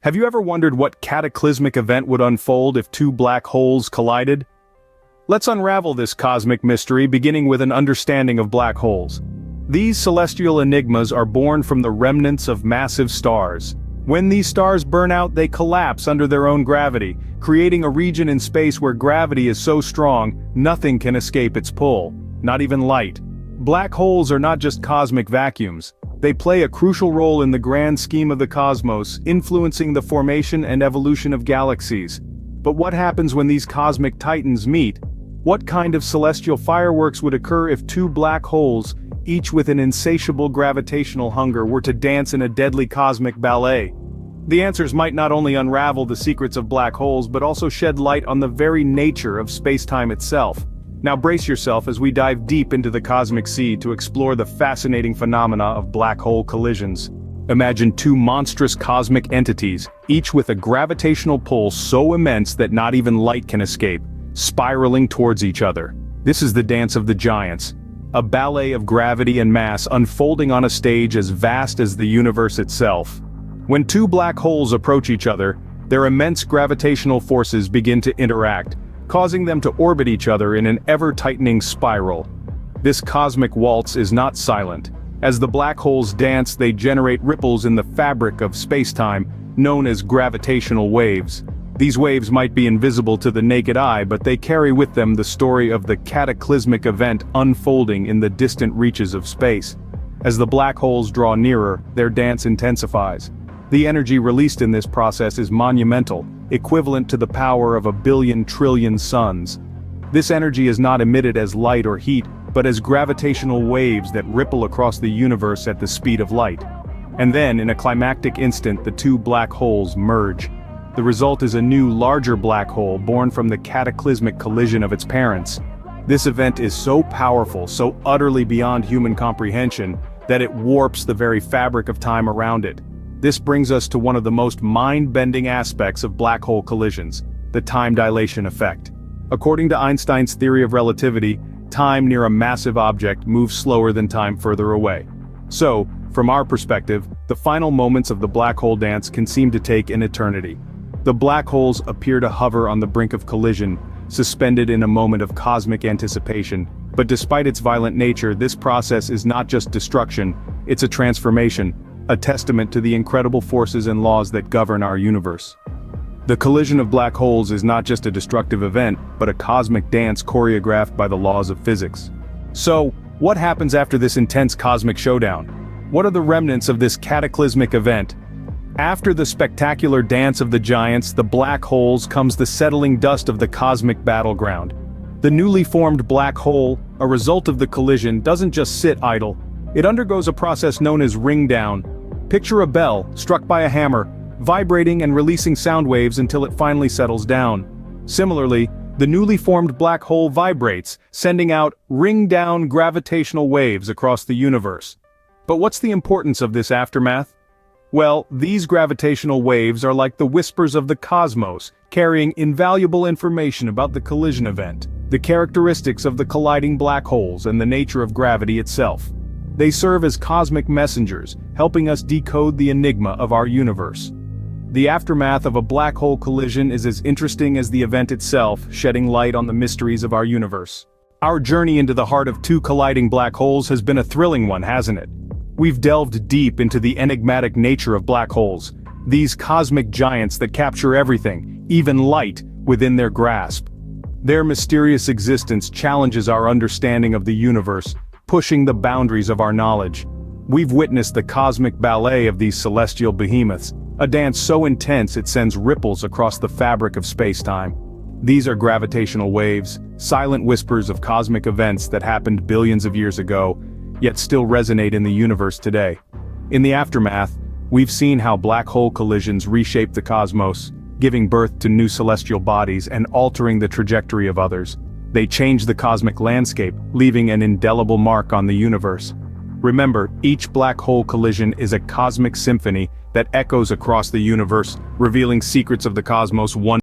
Have you ever wondered what cataclysmic event would unfold if two black holes collided? Let's unravel this cosmic mystery, beginning with an understanding of black holes. These celestial enigmas are born from the remnants of massive stars. When these stars burn out, they collapse under their own gravity, creating a region in space where gravity is so strong, nothing can escape its pull, not even light. Black holes are not just cosmic vacuums. They play a crucial role in the grand scheme of the cosmos, influencing the formation and evolution of galaxies. But what happens when these cosmic titans meet? What kind of celestial fireworks would occur if two black holes, each with an insatiable gravitational hunger, were to dance in a deadly cosmic ballet? The answers might not only unravel the secrets of black holes but also shed light on the very nature of spacetime itself. Now brace yourself as we dive deep into the cosmic sea to explore the fascinating phenomena of black hole collisions. Imagine two monstrous cosmic entities, each with a gravitational pull so immense that not even light can escape, spiraling towards each other. This is the dance of the giants, a ballet of gravity and mass unfolding on a stage as vast as the universe itself. When two black holes approach each other, their immense gravitational forces begin to interact, causing them to orbit each other in an ever-tightening spiral. This cosmic waltz is not silent. As the black holes dance, they generate ripples in the fabric of spacetime, known as gravitational waves. These waves might be invisible to the naked eye, but they carry with them the story of the cataclysmic event unfolding in the distant reaches of space. As the black holes draw nearer, their dance intensifies. The energy released in this process is monumental, equivalent to the power of 1 billion trillion suns. This energy is not emitted as light or heat, but as gravitational waves that ripple across the universe at the speed of light. And then, in a climactic instant, the two black holes merge. The result is a new, larger black hole born from the cataclysmic collision of its parents. This event is so powerful, so utterly beyond human comprehension, that it warps the very fabric of time around it. This brings us to one of the most mind-bending aspects of black hole collisions, the time dilation effect. According to Einstein's theory of relativity, time near a massive object moves slower than time further away. So, from our perspective, the final moments of the black hole dance can seem to take an eternity. The black holes appear to hover on the brink of collision, suspended in a moment of cosmic anticipation. But despite its violent nature, this process is not just destruction, it's a transformation, a testament to the incredible forces and laws that govern our universe. The collision of black holes is not just a destructive event, but a cosmic dance choreographed by the laws of physics. So, what happens after this intense cosmic showdown? What are the remnants of this cataclysmic event? After the spectacular dance of the giants, the black holes, comes the settling dust of the cosmic battleground. The newly formed black hole, a result of the collision, doesn't just sit idle. It undergoes a process known as ring down. Picture a bell, struck by a hammer, vibrating and releasing sound waves until it finally settles down. Similarly, the newly formed black hole vibrates, sending out ring-down gravitational waves across the universe. But what's the importance of this aftermath? Well, these gravitational waves are like the whispers of the cosmos, carrying invaluable information about the collision event, the characteristics of the colliding black holes, and the nature of gravity itself. They serve as cosmic messengers, helping us decode the enigma of our universe. The aftermath of a black hole collision is as interesting as the event itself, shedding light on the mysteries of our universe. Our journey into the heart of two colliding black holes has been a thrilling one, hasn't it? We've delved deep into the enigmatic nature of black holes, these cosmic giants that capture everything, even light, within their grasp. Their mysterious existence challenges our understanding of the universe, pushing the boundaries of our knowledge. We've witnessed the cosmic ballet of these celestial behemoths, a dance so intense it sends ripples across the fabric of space-time. These are gravitational waves, silent whispers of cosmic events that happened billions of years ago, yet still resonate in the universe today. In the aftermath, we've seen how black hole collisions reshape the cosmos, giving birth to new celestial bodies and altering the trajectory of others. They change the cosmic landscape, leaving an indelible mark on the universe. Remember, each black hole collision is a cosmic symphony that echoes across the universe, revealing secrets of the cosmos one